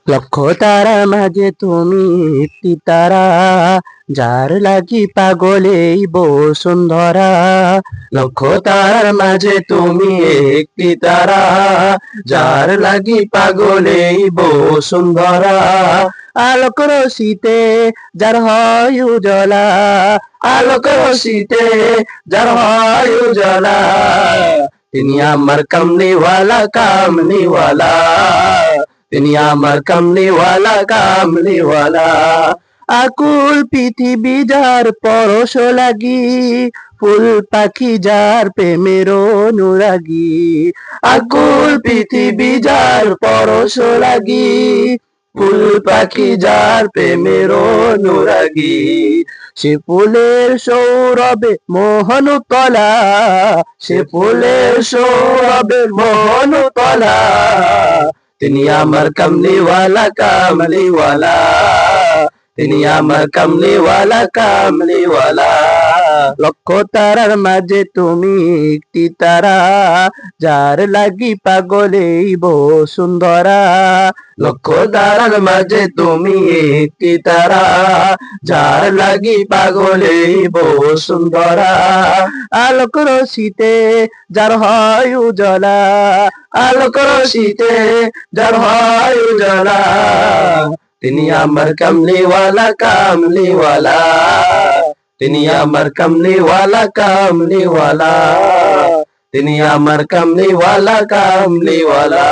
লক্ষ তারা মাঝে তুমি একটি তারা, যার লাগি পাগলে এই বসুন্ধরা। লক্ষ তারার মাঝে তুমি একটি তারা, যার লাগি পাগলে এই বসুন্ধরা। আলোক রশিতে যার হয় উজলা, আলোক রশিতে যার হয় উজলা, তিনি আমার কামলিওয়ালা কামলিওয়ালা, তিনি আমার কামলিওয়ালা কামলিওয়ালা। আকুল পৃথিবী যার পরশ লাগি, ফুল পাখি যার প্রেমের অনুরাগী। আকুল পৃথিবী যার পরশ লাগি, ফুল পাখি যার প্রেমের অনুরাগী। সে ফুলের সৌরভে মোহন কলা, সে ফুলের সৌরভে মোহন কলা, তিনি আমার কামলিওয়ালা কামলিওয়ালা, তিনি আমার কামলিওয়ালা কামলিওয়ালা। লক্ষ তারার মাঝে তুমি একটি তারা, যার লাগি পাগলে এই বসুন্ধরা। লক্ষ তারার মাঝে তুমি একটি তারা, যার লাগি পাগলে এই বসুন্ধরা। আলোক রশিতে যার হয় উজলা, আলোক রশিতে যার হয় উজলা, তিনি আমার কামলিওয়ালা কামলিওয়ালা, তিনি আমার কামলিওয়ালা কামলিওয়ালা, তিনি আমার কামলিওয়ালা কামলিওয়ালা।